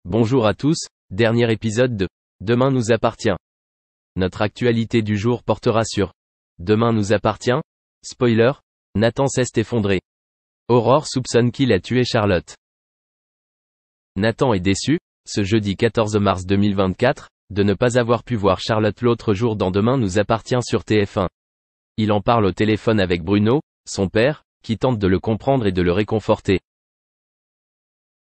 Bonjour à tous, dernier épisode de Demain nous appartient. Notre actualité du jour portera sur Demain nous appartient. Spoiler, Nathan s'est effondré. Aurore soupçonne qu'il a tué Charlotte. Nathan est déçu, ce jeudi 14 mars 2024, de ne pas avoir pu voir Charlotte l'autre jour dans Demain nous appartient sur TF1. Il en parle au téléphone avec Bruno, son père, qui tente de le comprendre et de le réconforter.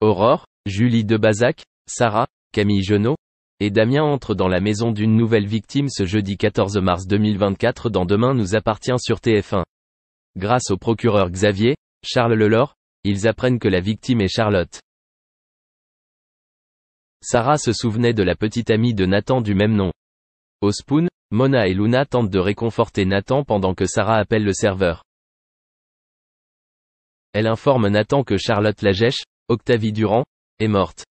Aurore, Julie Debazac, Sarah, Camille Genot et Damien entrent dans la maison d'une nouvelle victime ce jeudi 14 mars 2024 dans Demain nous appartient sur TF1. Grâce au procureur Xavier, Charles Lelore, ils apprennent que la victime est Charlotte. Sarah se souvenait de la petite amie de Nathan du même nom. Au Spoon, Mona et Luna tentent de réconforter Nathan pendant que Sarah appelle le serveur. Elle informe Nathan que Charlotte Lagèche, Octavie Durand, est morte.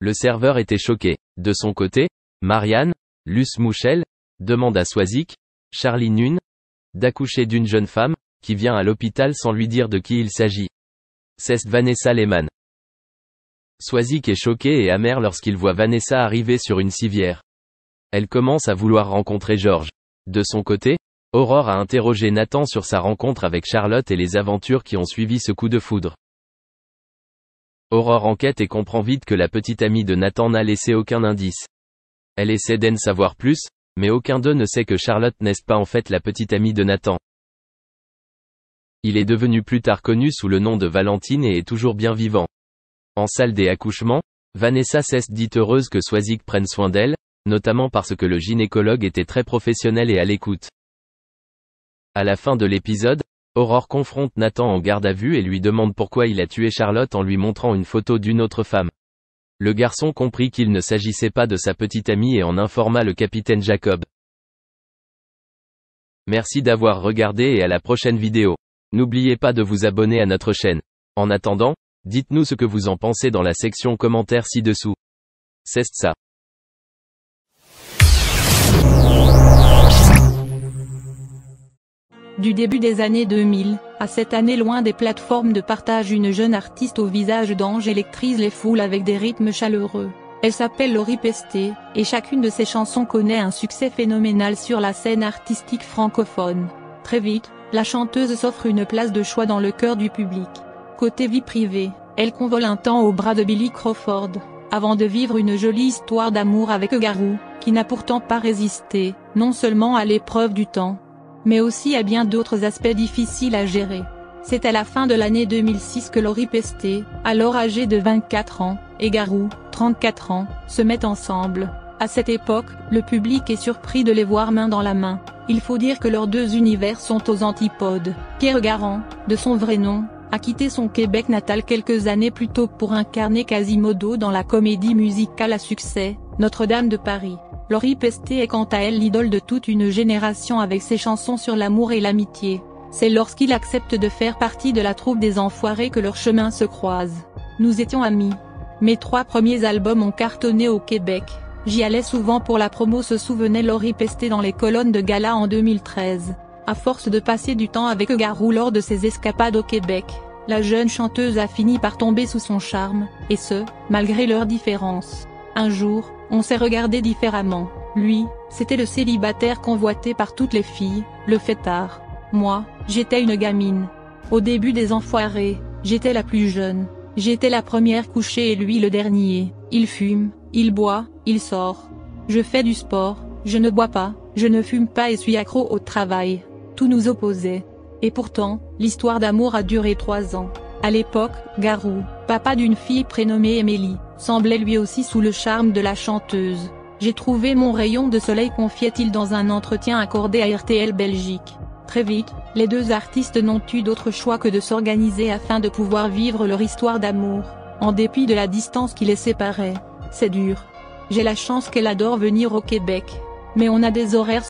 Le serveur était choqué. De son côté, Marianne, Luce Mouchel, demande à Swazik, Charlie Nunn, d'accoucher d'une jeune femme, qui vient à l'hôpital sans lui dire de qui il s'agit. C'est Vanessa Lehmann. Swazik est choqué et amer lorsqu'il voit Vanessa arriver sur une civière. Elle commence à vouloir rencontrer Georges. De son côté, Aurore a interrogé Nathan sur sa rencontre avec Charlotte et les aventures qui ont suivi ce coup de foudre. Aurore enquête et comprend vite que la petite amie de Nathan n'a laissé aucun indice. Elle essaie d'en savoir plus, mais aucun d'eux ne sait que Charlotte n'est pas en fait la petite amie de Nathan. Il est devenu plus tard connu sous le nom de Valentine et est toujours bien vivant. En salle des accouchements, Vanessa s'est dit heureuse que Swazik prenne soin d'elle, notamment parce que le gynécologue était très professionnel et à l'écoute. À la fin de l'épisode, Aurore confronte Nathan en garde à vue et lui demande pourquoi il a tué Charlotte en lui montrant une photo d'une autre femme. Le garçon comprit qu'il ne s'agissait pas de sa petite amie et en informa le capitaine Jacob. Merci d'avoir regardé et à la prochaine vidéo. N'oubliez pas de vous abonner à notre chaîne. En attendant, dites-nous ce que vous en pensez dans la section commentaires ci-dessous. C'est ça. Du début des années 2000, à cette année loin des plateformes de partage, une jeune artiste au visage d'ange électrise les foules avec des rythmes chaleureux. Elle s'appelle Laurie Pestet, et chacune de ses chansons connaît un succès phénoménal sur la scène artistique francophone. Très vite, la chanteuse s'offre une place de choix dans le cœur du public. Côté vie privée, elle convole un temps au bras de Billy Crawford, avant de vivre une jolie histoire d'amour avec Garou, qui n'a pourtant pas résisté, non seulement à l'épreuve du temps, mais aussi à bien d'autres aspects difficiles à gérer. C'est à la fin de l'année 2006 que Laurie Pestet, alors âgée de 24 ans, et Garou, 34 ans, se mettent ensemble. À cette époque, le public est surpris de les voir main dans la main. Il faut dire que leurs deux univers sont aux antipodes. Pierre Garand, de son vrai nom, a quitté son Québec natal quelques années plus tôt pour incarner Quasimodo dans la comédie musicale à succès, Notre-Dame de Paris. Laurie Pestet est quant à elle l'idole de toute une génération avec ses chansons sur l'amour et l'amitié. C'est lorsqu'il accepte de faire partie de la troupe des Enfoirés que leurs chemins se croisent. Nous étions amis. Mes 3 premiers albums ont cartonné au Québec. J'y allais souvent pour la promo, se souvenait Laurie Pestet dans les colonnes de gala en 2013. À force de passer du temps avec Garou lors de ses escapades au Québec, la jeune chanteuse a fini par tomber sous son charme, et ce, malgré leurs différences. Un jour, on s'est regardé différemment. Lui, c'était le célibataire convoité par toutes les filles, le fêtard. Moi, j'étais une gamine. Au début des Enfoirés, j'étais la plus jeune. J'étais la première couchée et lui le dernier. Il fume, il boit, il sort. Je fais du sport, je ne bois pas, je ne fume pas et suis accro au travail. Tout nous opposait. Et pourtant, l'histoire d'amour a duré 3 ans. À l'époque, Garou, papa d'une fille prénommée Émilie, semblait lui aussi sous le charme de la chanteuse. J'ai trouvé mon rayon de soleil, confiait-il dans un entretien accordé à RTL Belgique. Très vite, les deux artistes n'ont eu d'autre choix que de s'organiser afin de pouvoir vivre leur histoire d'amour, en dépit de la distance qui les séparait. C'est dur. J'ai la chance qu'elle adore venir au Québec. Mais on a des horaires